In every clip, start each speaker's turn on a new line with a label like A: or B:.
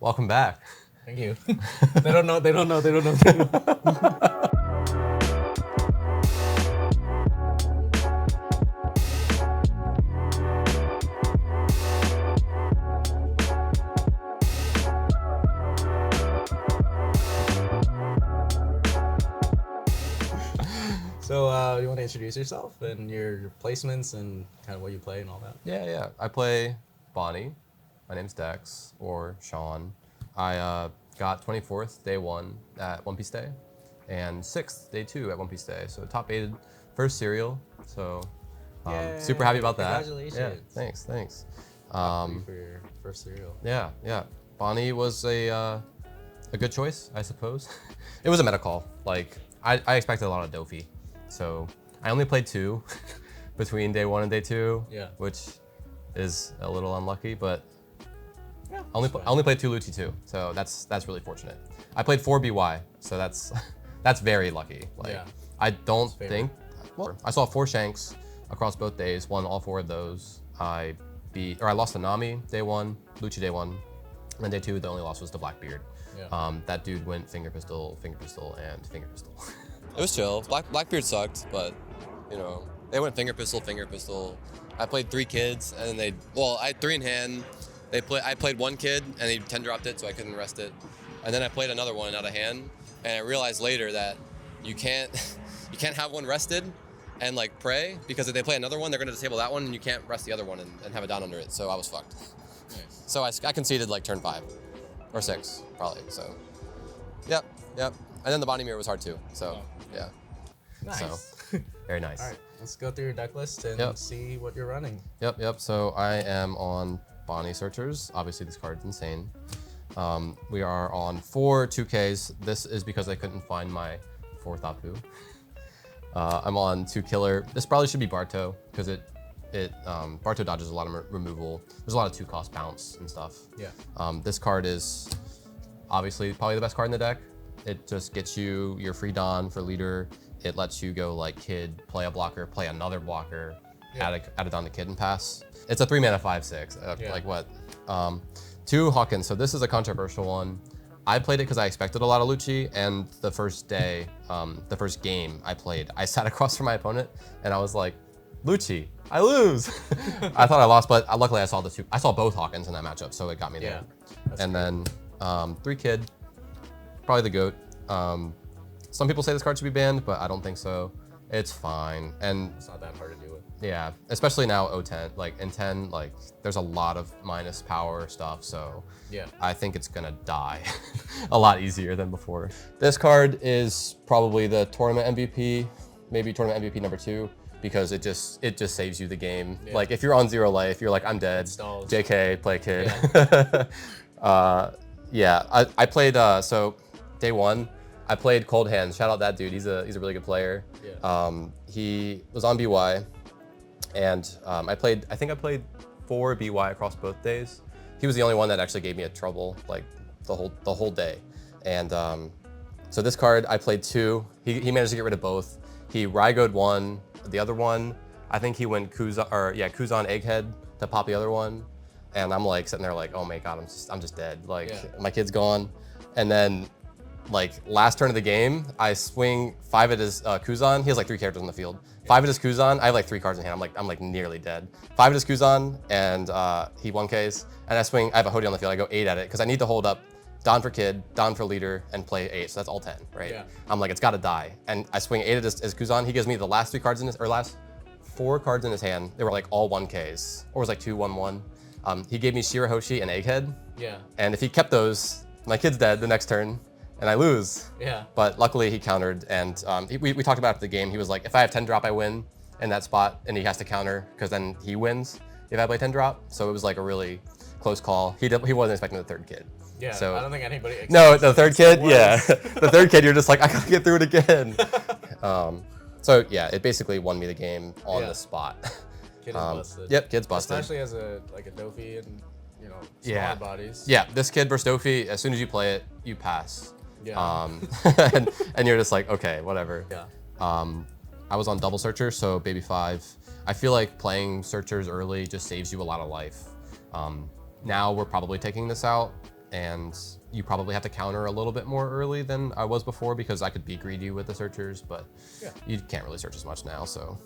A: Welcome back.
B: Thank you. They don't know. They don't know. They don't know. They don't know. So you want to introduce yourself and your placements and kind of what you play and all that?
A: Yeah. I play Bonney. My name's Dex, or Sean. I got 24th day 1 at One Piece Day, and 6th day 2 at One Piece Day. So top 8 first serial. So super happy about that.
B: Congratulations.
A: Yeah, thanks.
B: For your first serial.
A: Yeah. Bonney was a good choice, I suppose. It was a meta call. Like I expected a lot of Dofi. So I only played 2 between day 1 and day 2, which is a little unlucky, but I only played 2 Lucci too, so that's really fortunate. I played 4 BY, so that's very lucky. Like I don't think, well, I saw 4 Shanks across both days, won all 4 of those. I lost to Nami day 1, Lucci day 1, and then day 2 the only loss was to Blackbeard. That dude went finger pistol, and finger pistol. It was chill. Blackbeard sucked, but you know, they went finger pistol. I played 3 kids, and then I had 3 in hand. I played 1 kid, and they 10 dropped it, so I couldn't rest it. And then I played another one out of hand, and I realized later that you can't have one rested and like pray, because if they play another one, they're gonna disable that one, and you can't rest the other one and have it down under it. So I was fucked. Nice. So I conceded like turn 5 or 6 probably. So yep. And then the Bonney mirror was hard too. So yeah.
B: Nice.
A: So very nice.
B: All right, let's go through your deck list and see what you're running.
A: Yep. So I am on Bonney Searchers. Obviously this card's insane. We are on 4 2Ks. This is because I couldn't find my 4th Apu. I'm on 2 Killer. This probably should be Barto, because Barto dodges a lot of removal. There's a lot of 2-cost bounce and stuff. This card is obviously probably the best card in the deck. It just gets you your free Don for leader. It lets you go like Kid, play a blocker, play another blocker, add a Don to Kid and pass. It's a 3-mana 5/6. Like what? 2 Hawkins. So this is a controversial one. I played it because I expected a lot of Lucci, and the first day, the first game I played, I sat across from my opponent and I was like, Lucci, I lose. I thought I lost, but luckily I saw both Hawkins in that matchup, so it got me there. And then 3 Kid, probably the GOAT. Some people say this card should be banned, but I don't think so. It's fine, and
B: it's not that hard to do it.
A: Yeah, especially now O10, like in 10, like there's a lot of minus power stuff, so I think it's gonna die a lot easier than before. This card is probably the tournament MVP, maybe tournament MVP number 2, because it just saves you the game. Like if you're on 0 life, you're like, I'm dead. JK, play Kid. I played so day 1. I played Cold Hands. Shout out that dude. He's a really good player. He was on BY, and I think I played 4 BY across both days. He was the only one that actually gave me a trouble like the whole day. And so this card I played 2. He managed to get rid of both. He Rygoed 1. The other one, I think he went Kuzan Egghead to pop the other one. And I'm like sitting there like, oh my god, I'm just dead. Like my kid's gone. And then like last turn of the game, I swing 5 at his Kuzan. He has like 3 characters on the field. 5 at his Kuzan. I have like 3 cards in hand. I'm like nearly dead. 5 at his Kuzan, and he 1Ks. And I swing. I have a Hody on the field. I go 8 at it because I need to hold up Don for Kid, Don for leader, and play 8. So that's all 10, right? I'm like, it's got to die. And I swing 8 at his Kuzan. He gives me the last 3 cards in his, or last 4 cards in his hand. They were like all 1Ks, or it was like 2/1/1. He gave me Shirahoshi and Egghead. And if he kept those, my kid's dead the next turn. And I lose. But luckily he countered, and we talked about after the game. He was like, if I have 10 drop, I win in that spot, and he has to counter because then he wins if I play 10 drop. So it was like a really close call. He wasn't expecting the 3rd kid. So
B: I don't think anybody.
A: No, the 3rd kid. The 3rd kid. You're just like, I gotta get through it again. So yeah, it basically won me the game on the spot.
B: Kid is busted.
A: Yep, kid's busted.
B: Especially as a Dofi and smaller bodies.
A: Yeah, this kid versus Dofi. As soon as you play it, you pass. And you're just like, okay, whatever. I was on double searcher, so baby 5. I feel like playing searchers early just saves you a lot of life. Now we're probably taking this out and you probably have to counter a little bit more early than I was before because I could be greedy with the searchers, but you can't really search as much now, so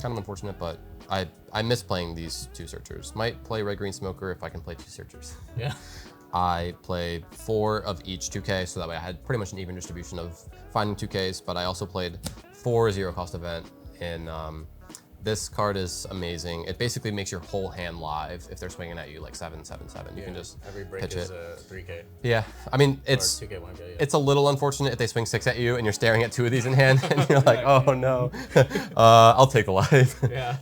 A: kind of unfortunate, but I miss playing these 2 searchers. Might play Red Green Smoker if I can play 2 searchers.
B: Yeah.
A: I played 4 of each 2K, so that way I had pretty much an even distribution of finding 2Ks, but I also played 4 zero cost event in this card is amazing. It basically makes your whole hand live if they're swinging at you like 7-7-7. You can just
B: every break
A: pitch
B: is
A: it.
B: a 3K.
A: Yeah, I mean it's
B: 2K, 1K,
A: it's a little unfortunate if they swing 6 at you and you're staring at 2 of these in hand and you're like, oh no, I'll take the live.
B: Yeah.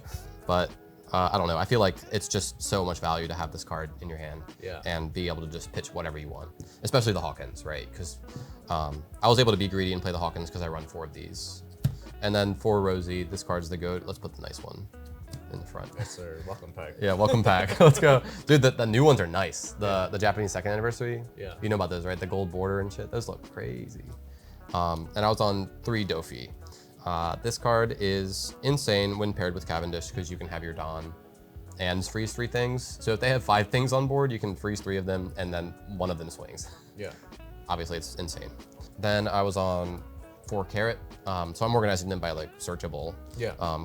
A: But I don't know. I feel like it's just so much value to have this card in your hand and be able to just pitch whatever you want, especially the Hawkins, right? Because I was able to be greedy and play the Hawkins because I run 4 of these. And then for Rosie, this card's the GOAT. Let's put the nice one in the front.
B: Yes, sir. Welcome pack.
A: Yeah, welcome pack. Let's go. Dude, the new ones are nice. The Japanese 2nd anniversary.
B: Yeah.
A: You know about those, right? The gold border and shit. Those look crazy. And I was on 3 Dofi. This card is insane when paired with Cavendish because you can have your Don and freeze 3 things. So if they have 5 things on board, you can freeze 3 of them and then 1 of them swings.
B: Yeah.
A: Obviously, it's insane. Then I was on 4 Carat. So I'm organizing them by like searchable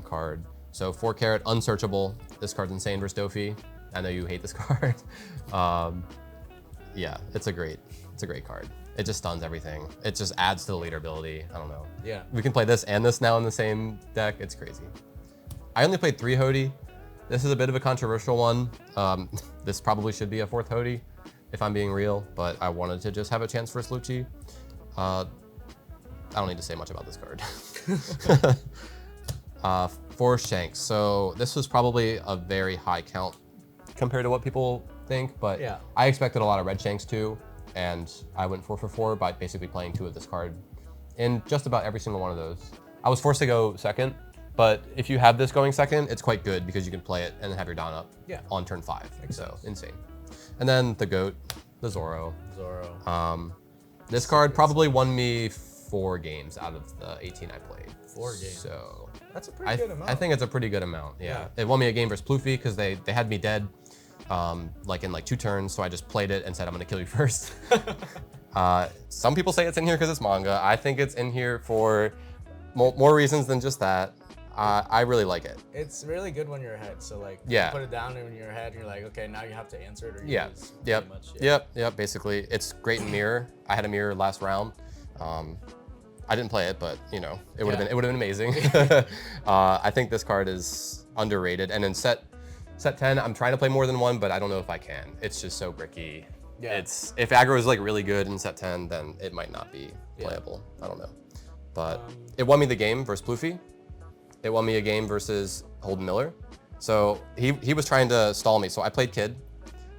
A: card. So 4 Carat, unsearchable. This card's insane versus Dofi. I know you hate this card. Yeah, it's a great card. It just stuns everything. It just adds to the leader ability. I don't know.
B: Yeah.
A: We can play this and this now in the same deck. It's crazy. I only played 3 Hody. This is a bit of a controversial one. This probably should be a 4th Hody, if I'm being real, but I wanted to just have a chance for Lucci. I don't need to say much about this card. 4 Shanks. So this was probably a very high count compared to what people think, but I expected a lot of red Shanks too, and I went 4 for 4 by basically playing 2 of this card in just about every single one of those. I was forced to go 2nd, but if you have this going 2nd, it's quite good because you can play it and then have your Don up on turn 5. So insane. And then the GOAT, the Zoro. This card probably won me 4 games out of the 18 I played.
B: 4 games.
A: So
B: that's a pretty good amount.
A: I think it's a pretty good amount. Yeah. It won me a game versus Ploofy because they had me dead, like in like 2 turns. So I just played it and said I'm gonna kill you first. Some people say it's in here because it's manga. I think it's in here for more reasons than just that. I really like it.
B: It's really good when you're ahead. So like, you put it down and when you're ahead, you're like, okay, now you have to answer it or you lose.
A: Yep. Basically, it's great in mirror. I had a mirror last round. I didn't play it, but you know, it would have been amazing. I think this card is underrated. And in set 10, I'm trying to play more than 1, but I don't know if I can. It's just so bricky. If aggro is like really good in set 10, then it might not be playable. I don't know. But it won me the game versus Ploofy. It won me a game versus Holden Miller. So he was trying to stall me. So I played Kid,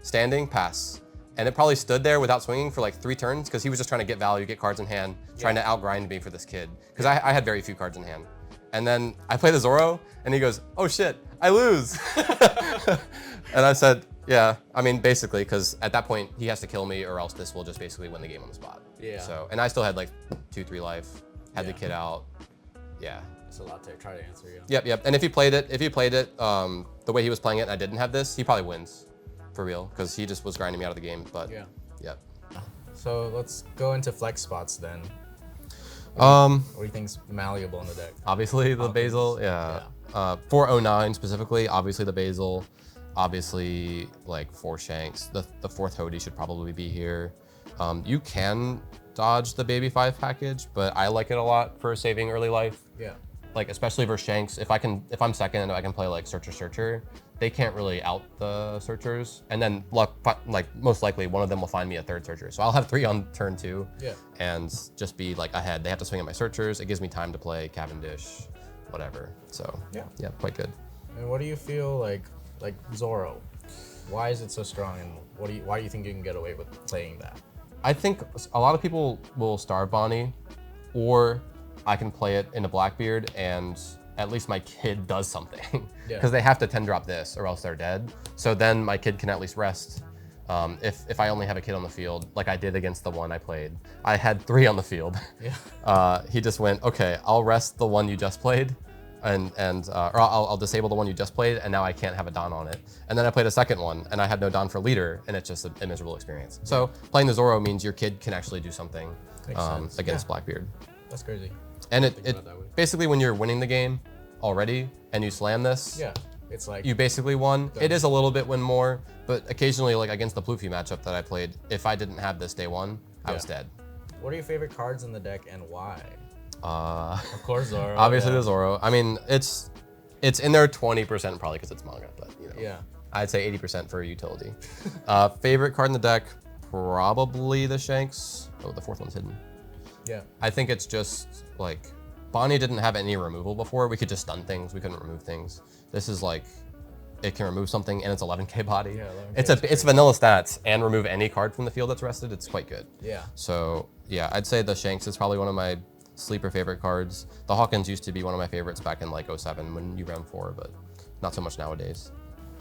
A: standing, pass. And it probably stood there without swinging for like 3 turns because he was just trying to get value, get cards in hand, trying to outgrind me for this kid. Because I had very few cards in hand. And then I play the Zoro and he goes, oh shit, I lose. And I said, yeah, I mean, basically, because at that point he has to kill me or else this will just basically win the game on the spot. So, and I still had like 2-3 life, had the kid out.
B: It's a lot to try to answer.
A: Yep. And if he played it, the way he was playing it and I didn't have this, he probably wins. For real, because he just was grinding me out of the game, but
B: So let's go into flex spots then. What do you think's malleable in the deck?
A: Obviously the Basil, 409 specifically, obviously the Basil, obviously like 4 Shanks. The 4th Hody should probably be here. You can dodge the Baby 5 package, but I like it a lot for saving early life. Like especially versus Shanks, if I'm 2nd and I can play like Searcher, they can't really out the Searchers. And then most likely one of them will find me a 3rd Searcher. So I'll have 3 on turn 2 and just be like ahead. They have to swing at my Searchers. It gives me time to play Cavendish, whatever. So yeah, quite good.
B: And what do you feel like Zoro? Why is it so strong and why do you think you can get away with playing that?
A: I think a lot of people will starve Bonney, or I can play it in a Blackbeard and at least my kid does something. Because they have to 10-drop this or else they're dead. So then my kid can at least rest. If I only have a kid on the field, like I did against the one I played. I had 3 on the field. He just went, okay, I'll rest the one you just played or I'll disable the one you just played, and now I can't have a Don on it. And then I played a second one, and I had no Don for leader, and it's just a miserable experience. So playing the Zoro means your kid can actually do something against Blackbeard.
B: That's crazy.
A: And it basically, when you're winning the game already and you slam this,
B: it's like
A: you basically won. It is a little bit win more, but occasionally, like against the Ploofy matchup that I played, if I didn't have this day one, I was dead.
B: What are your favorite cards in the deck and why?
A: Of
B: course, Zoro.
A: Obviously, the Zoro. I mean, it's in there 20% probably because it's manga, but you know, I'd say 80% for utility. Favorite card in the deck, probably the Shanks. Oh, the fourth one's hidden.
B: Yeah.
A: I think it's just like Bonney didn't have any removal before. We could just stun things. We couldn't remove things. This is like it can remove something and it's 11k body. Yeah, 11K it's vanilla stats and remove any card from the field that's rested. It's quite good.
B: Yeah.
A: So yeah, I'd say the Shanks is probably one of my sleeper favorite cards. The Hawkins used to be one of my favorites back in like 07 when you ran 4, but not so much nowadays.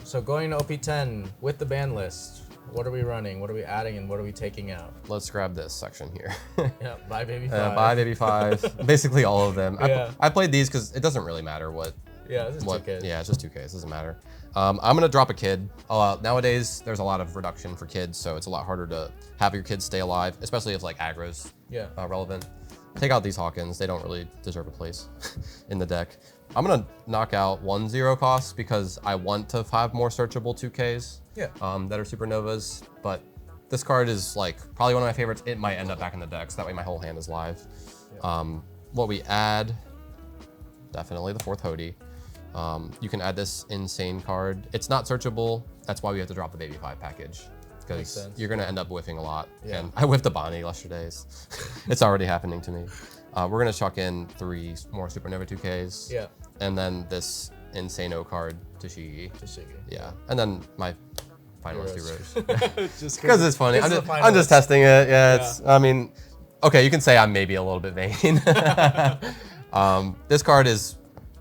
B: So going to OP10 with the ban list, what are we running? What are we adding and what are we taking out?
A: Let's grab this section here.
B: Yeah, bye baby 5.
A: Bye baby 5. Basically all of them. I played these because it doesn't really matter what.
B: Yeah, it's just 2Ks.
A: Yeah, it's just 2Ks. It doesn't matter. I'm gonna drop a kid. Nowadays, there's a lot of reduction for kids, so it's a lot harder to have your kids stay alive, especially if like aggro's relevant. Take out these Hawkins. They don't really deserve a place in the deck. I'm gonna knock out 1/0 costs because I want to have more searchable 2Ks that are supernovas, but this card is like probably one of my favorites. It might end up back in the deck, so that way my whole hand is live. What we add, definitely the 4th Hody. You can add this insane card. It's not searchable. That's why we have to drop the baby 5 package. Because you're gonna end up whiffing a lot. And I whiffed a Bonney yesterday. It's already happening to me. We're gonna chuck in 3 more Supernova 2Ks.
B: Yeah.
A: And then this Insano card, Tashigi. Yeah. And then my final 2 rows. Just because it's funny. I'm just testing it. Yeah, it's, I mean, okay, you can say I'm maybe a little bit vain. This card is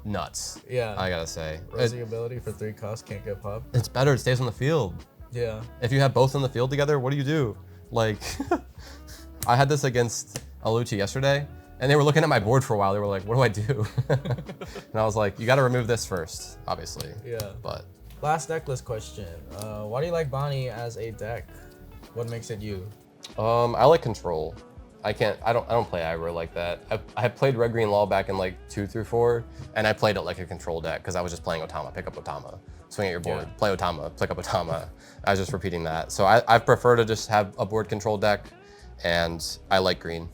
A: nuts. Yeah. I gotta say.
B: Rosy ability for 3 costs, can't get popped.
A: It's better, it stays on the field.
B: Yeah.
A: If you have both in the field together, what do you do? Like, I had this against Aluchi yesterday, and they were looking at my board for a while. They were like, what do I do? And I was like, you gotta remove this first, obviously. Yeah. But.
B: Last deck list question. Why do you like Bonney as a deck? What makes it you?
A: I like control. I don't play aggro like that. I played Red Green Law back in like 2 through 4, and I played it like a control deck because I was just playing Otama, pick up Otama, swing at your board, play Otama, pick up Otama. I was just repeating that. So I prefer to just have a board control deck, and I like green.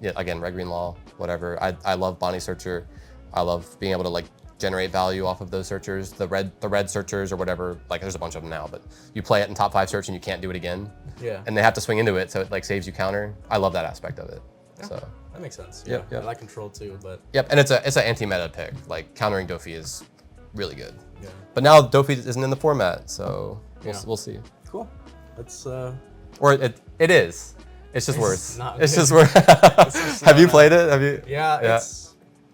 A: Again, Red Green Law, whatever. I love Bonney Searcher. I love being able to like generate value off of those searchers, the red searchers or whatever. Like there's a bunch of them now, but you play it in top 5 search and you can't do it again. Yeah. And they have to swing into it, so it like saves you counter. I love that aspect of it. Yeah, so
B: that makes sense. Yeah. I like control too, but.
A: Yep, and it's an anti-meta pick. Like countering Dofi is really good. Yeah. But now Dofi isn't in the format, so we'll see.
B: Cool. That's
A: Or it is. It's just worse. It's just worse. Have you played it? Have you?
B: Yeah.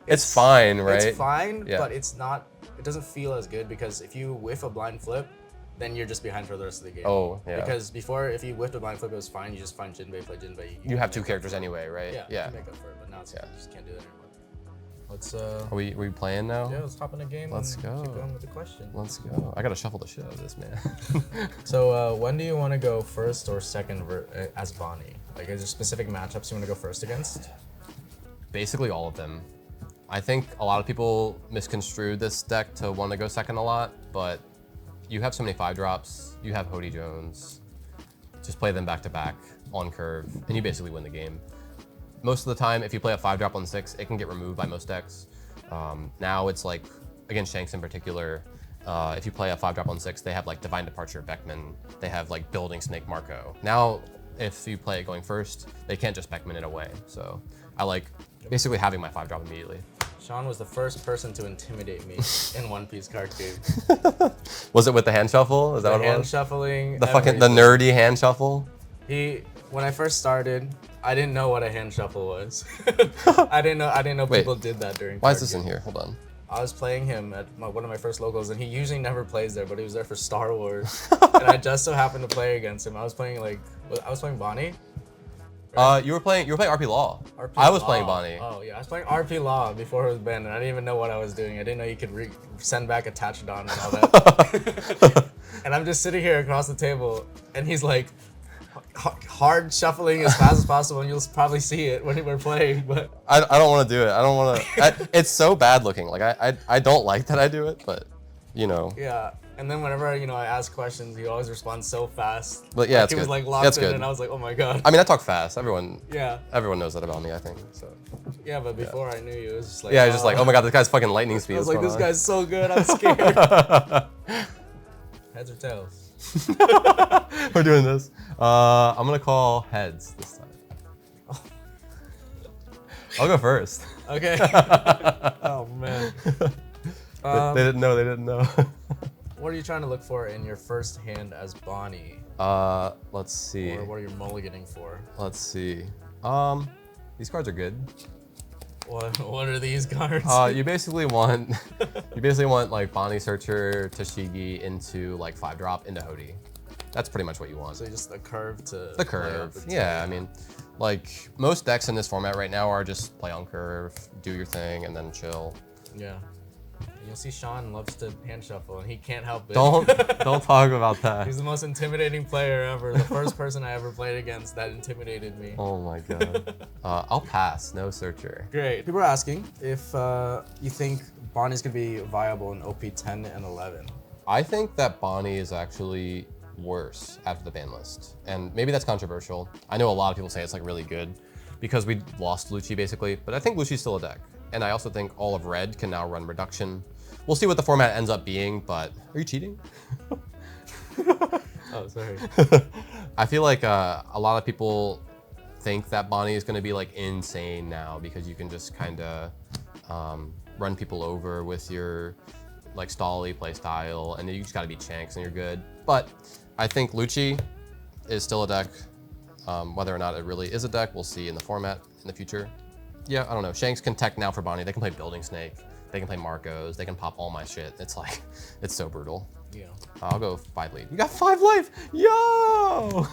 A: It's fine, right?
B: It's fine, but it's not. It doesn't feel as good because if you whiff a blind flip, then you're just behind for the rest of the game.
A: Oh, yeah.
B: Because before, if you whiffed a blind flip, it was fine. You just find Jinbei, play Jinbei.
A: You have 2 characters anyway, right?
B: Yeah. You make up for it, but now it's, you just can't do that anymore. Let's.
A: Are we playing now?
B: Yeah, let's hop in a game.
A: Let's go.
B: Keep going with the question.
A: Let's go. I gotta shuffle the shit out of this, man.
B: So when do you want to go first or second as Bonney? Like, is there specific matchups you want to go first against?
A: Basically all of them. I think a lot of people misconstrued this deck to want to go second a lot, but you have so many 5-drops. You have Hody Jones. Just play them back to back on curve, and you basically win the game. Most of the time, if you play a 5-drop on 6, it can get removed by most decks. Now it's like, against Shanks in particular, if you play a 5-drop on 6, they have like Divine Departure Beckman. They have like Building Snake Marco. Now, if you play it going first, they can't just Beckman it away. So I like basically having my 5-drop immediately.
B: Sean was the first person to intimidate me in One Piece card game.
A: Was it with the hand shuffle? Is that what it was?
B: Hand shuffling.
A: The nerdy hand shuffle?
B: When I first started, I didn't know what a hand shuffle was. I didn't know people did that during.
A: Why is this in here? Hold on.
B: I was playing him at one of my first locals, and he usually never plays there, but he was there for Star Wars. And I just so happened to play against him. I was playing Bonney.
A: Right? You were playing RP Law.
B: RP
A: I was
B: Law.
A: playing Bonney.
B: Oh yeah, I was playing RP Law before it was banned, and I didn't even know what I was doing. I didn't know you could send back attachedon and all that. And I'm just sitting here across the table, and he's like hard shuffling as fast as possible, and you'll probably see it when we're playing. But
A: I don't want to do it. I don't want to. It's so bad looking. Like I don't like that I do it, but you know.
B: Yeah. And then whenever I ask questions, he always responds so fast.
A: But yeah,
B: like
A: it's
B: he
A: good.
B: was like locked
A: That's
B: in,
A: good.
B: and I was like, oh my god.
A: I mean, I talk fast. Everyone knows that about me, I think. So.
B: Yeah, but before I knew you, it was just like.
A: Yeah, just like, oh my god, this guy's fucking lightning speed.
B: I was
A: What's
B: like, this
A: going on?
B: guy's so good, I'm scared. Heads or tails?
A: We're doing this. I'm gonna call heads this time. I'll go first.
B: Okay. Oh man.
A: They didn't know. They didn't know.
B: What are you trying to look for in your first hand as Bonney?
A: Let's see.
B: Or what are you mulliganing for?
A: Let's see. These cards are good.
B: What are these cards?
A: You basically want like Bonney Searcher, Tashigi into like 5-drop into Hody. That's pretty much what you want.
B: So just a curve to.
A: The curve. Yeah, I mean, like most decks in this format right now are just play on curve, do your thing, and then chill.
B: Yeah. You'll see Sean loves to hand shuffle, and he can't help it.
A: Don't talk about that.
B: He's the most intimidating player ever. The first person I ever played against that intimidated me.
A: Oh my god. I'll pass. No Searcher.
B: Great. People are asking if you think Bonney's gonna be viable in OP 10 and 11.
A: I think that Bonney is actually worse after the ban list, and maybe that's controversial. I know a lot of people say it's like really good because we lost Lucci basically, but I think Lucci's still a deck, and I also think all of red can now run reduction. We'll see what the format ends up being, but are you cheating?
B: Oh, sorry.
A: I feel like a lot of people think that Bonney is going to be like insane now because you can just kind of run people over with your like stally play style, and then you just got to beat Shanks and you're good. But I think Lucci is still a deck. Whether or not it really is a deck, we'll see in the format in the future. Yeah, I don't know. Shanks can tech now for Bonney. They can play Building Snake. They can play Marcos. They can pop all my shit. It's like, it's so brutal.
B: Yeah.
A: I'll go 5 lead. You got 5 life! Yo!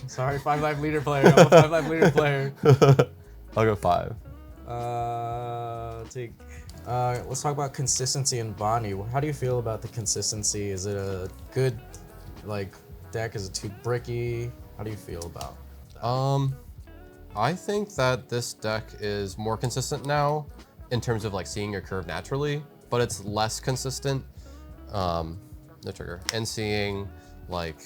B: Sorry, 5 life leader player. I'm a 5 life leader player.
A: I'll go 5.
B: Let's talk about consistency in Bonney. How do you feel about the consistency? Is it a good like deck? Is it too bricky? How do you feel about that?
A: I think that this deck is more consistent now in terms of like seeing your curve naturally, but it's less consistent. No trigger. And seeing like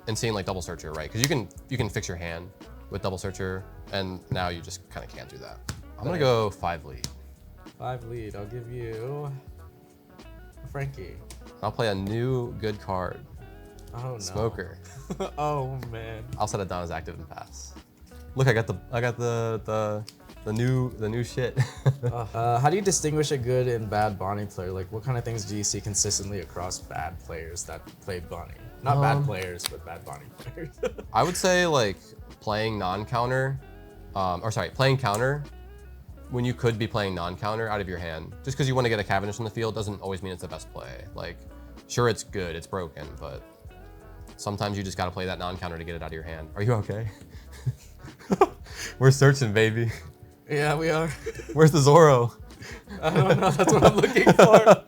A: double searcher, right? Because you can fix your hand with double searcher, and now you just kind of can't do that. I'm gonna go 5 lead.
B: 5 lead. I'll give you Frankie.
A: I'll play a new good card.
B: Oh no.
A: Smoker.
B: Oh man.
A: I'll set it down as active and pass. Look, I got the new shit.
B: How do you distinguish a good and bad Bonney player? Like, what kind of things do you see consistently across bad players that play Bonney? Not bad players, but bad Bonney players.
A: I would say like playing counter when you could be playing non-counter out of your hand. Just because you want to get a Cavendish on the field doesn't always mean it's the best play. Like, sure, it's good, it's broken, but sometimes you just got to play that non-counter to get it out of your hand. Are you okay? We're searching, baby.
B: Yeah, we are.
A: Where's the Zoro?
B: I don't know. That's what I'm looking for.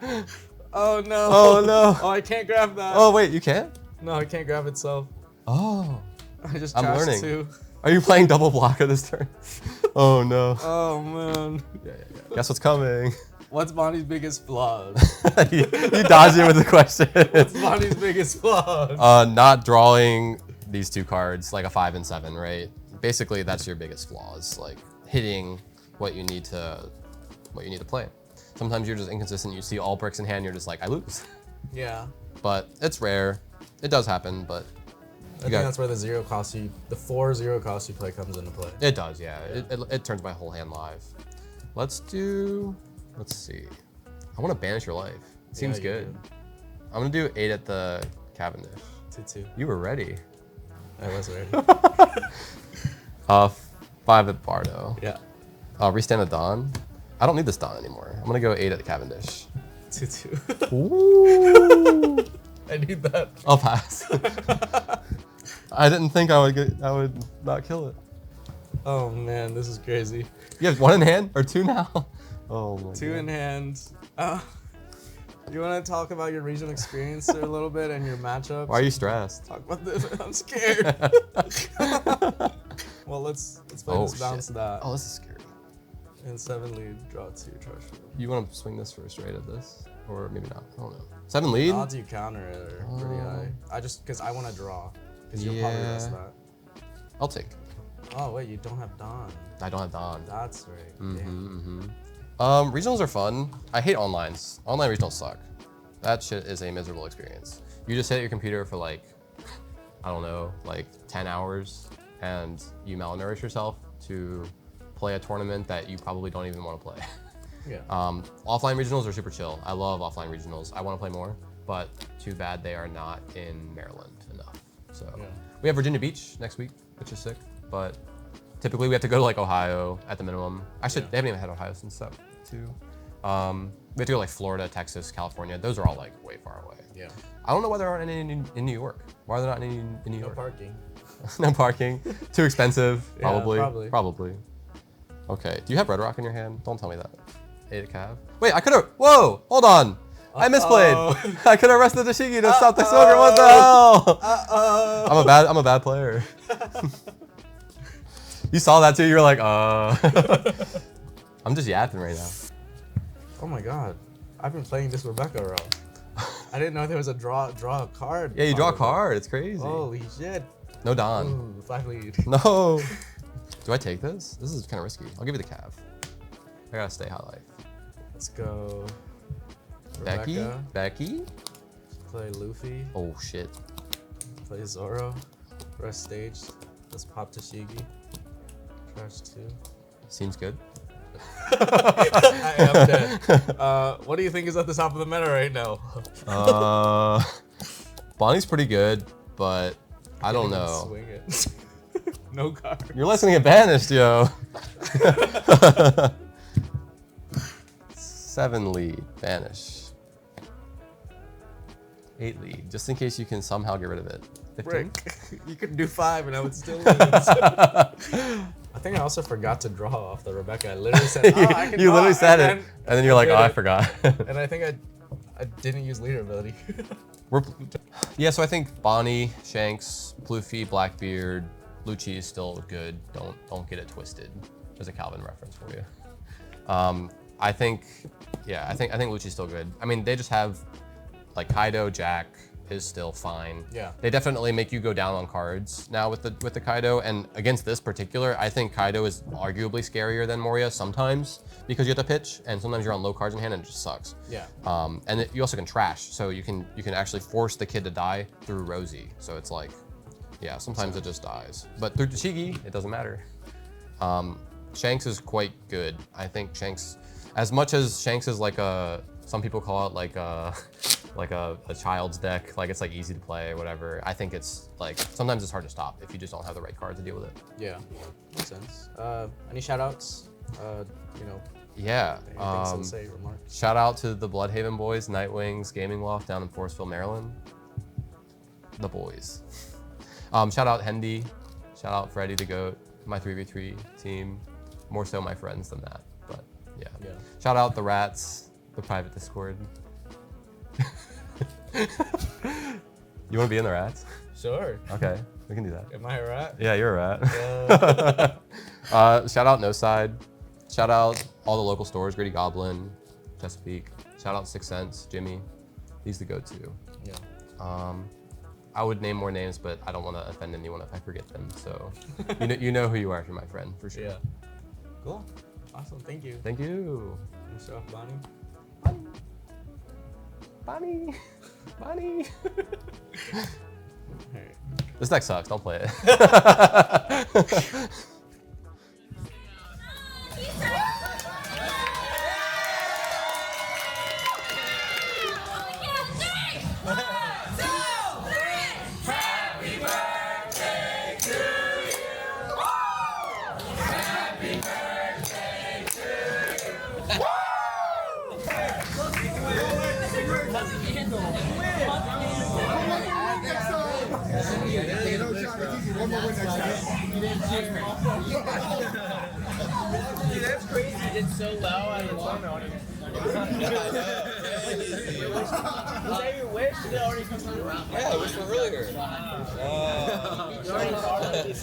B: Oh no.
A: Oh no.
B: Oh, I can't grab that.
A: Oh wait, you can't?
B: No, I can't grab itself.
A: Oh.
B: I just
A: I'm
B: trashed
A: learning.
B: 2.
A: Are you playing double blocker this turn? Oh no.
B: Oh man.
A: Yeah. Guess what's coming?
B: What's Bonnie's biggest flaws?
A: you dodged it with the question.
B: What's Bonnie's biggest flaws?
A: Not drawing these 2 cards, like a 5 and 7, right? Basically, that's your biggest flaws, like hitting what you need to play. Sometimes you're just inconsistent. You see all bricks in hand, you're just like, I lose.
B: Yeah.
A: But it's rare. It does happen, but
B: I think that's where the 4 0 cost you play comes into play.
A: it does, yeah. It turns my whole hand live. Let's see. I want to banish your life. Seems good. I'm gonna do 8 at the Cavendish.
B: 2-2.
A: You were ready.
B: I was ready.
A: 5 at Bardo.
B: Yeah.
A: Restand a Dawn. I don't need this Dawn anymore. I'm gonna go 8 at the Cavendish.
B: 2-2.
A: Ooh.
B: I need that.
A: I'll pass. I didn't think I would not kill it.
B: Oh man, this is crazy.
A: You have one in hand or two now? Oh my
B: Two
A: God.
B: in hand. You want to talk about your regional experience a little bit and your matchups?
A: Why are you stressed?
B: Talk about this. I'm scared. Well, let's play this bounce that.
A: Oh, this is scary.
B: And 7 lead, draw 2, trash.
A: You want to swing this first, right, at this? Or maybe not. I don't know. 7 lead?
B: Odds you counter it are pretty high. Because I want to draw. Because you'll probably rest that.
A: I'll take.
B: Oh, wait, you don't have Dawn.
A: I don't have Dawn.
B: That's right. Damn.
A: Regionals are fun. I hate onlines. Online regionals suck. That shit is a miserable experience. You just sit at your computer for like, I don't know, like 10 hours and you malnourish yourself to play a tournament that you probably don't even want to play.
B: Yeah.
A: Offline regionals are super chill. I love offline regionals. I want to play more, but too bad they are not in Maryland enough. So we have Virginia Beach next week, which is sick, but typically we have to go to like Ohio at the minimum. Actually, they haven't even had Ohio since that too. We have to go to like Florida, Texas, California. Those are all like way far away.
B: Yeah.
A: I don't know why there aren't any in New York. Why are there not any in New York?
B: No parking.
A: No parking. Too expensive, probably.
B: Yeah,
A: probably. Okay, do you have Red Rock in your hand? Don't tell me that. 8 of cav. Wait, I could have, whoa, hold on. I misplayed. I could have rested the Shigi to stop the Soger. What the hell? I'm a bad player. You saw that too, you were like, I'm just yapping right now.
B: Oh my God. I've been playing this Rebecca row. I didn't know there was a draw a card.
A: Yeah, you draw a card, it's crazy.
B: Holy shit.
A: No Don.
B: Ooh, 5 lead.
A: No. Do I take this? This is kind of risky. I'll give you the cav. I gotta stay high life.
B: Let's go.
A: Becky?
B: Rebecca.
A: Becky?
B: Play Luffy.
A: Oh shit.
B: Play Zoro. Rest stage. Let's pop Tashigi. Trash 2.
A: Seems good.
B: I am dead. What do you think is at the top of the meta right now?
A: Bonney's pretty good, but I don't know.
B: Swing it. No card.
A: You're letting it get banished, yo. 7 lead, banish. 8 lead, just in case you can somehow get rid of it. 15?
B: Rick, you could do 5 and I would still lose. I think I also forgot to draw off the Rebecca. I literally said, oh, I can
A: You
B: draw.
A: literally said it, and then you're like, oh, I forgot.
B: And I think I didn't use leader ability.
A: Yeah, so I think Bonney, Shanks, Bluefy, Blackbeard, Lucci is still good. Don't get it twisted. There's a Calvin reference for you. I think Lucci's still good. I mean, they just have like Kaido, Jack is still fine. Yeah. They definitely make you go down on cards now with the Kaido, and against this particular, I think Kaido is arguably scarier than Moria sometimes because you have to pitch, and sometimes you're on low cards in hand and it just sucks. Yeah. And you also can trash, so you can actually force the kid to die through Rosie. So it's like, yeah, sometimes it just dies. But through Tashigi, it doesn't matter. Shanks is quite good. I think Shanks, as much as Shanks is like some people call it like a child's deck, like it's like easy to play or whatever. I think it's like, sometimes it's hard to stop if you just don't have the right card to deal with it. Yeah,
B: makes sense. Any shout outs?
A: Yeah.
B: Remarks?
A: Shout out to the Bloodhaven boys, Nightwings Gaming Loft down in Forestville, Maryland. The boys. Shout out Hendy. Shout out Freddy the Goat, my 3v3 team. More so my friends than that, but yeah. Shout out the Rats, the private Discord. You want to be in the Rats?
B: Sure.
A: Okay, we can do that.
B: Am I a rat?
A: Yeah, you're a rat. Shout out No Side. Shout out all the local stores, Gritty Goblin, Chesapeake. Shout out 6 Cents, Jimmy. He's the go-to. Yeah. I would name more names, but I don't want to offend anyone if I forget them. So you know who you are, if you're my friend, for sure.
B: Yeah. Cool. Awesome. Thank you.
A: Thank you.
B: Yourself, Bonney.
A: Bonney. Bonney.
B: Right.
A: This deck sucks. Don't play it.
C: Handle. Dude, that's crazy. You did so well at the tournament. Was that your wish? Did it already come through?
D: Yeah, I wish for earlier.
C: You already thought of it.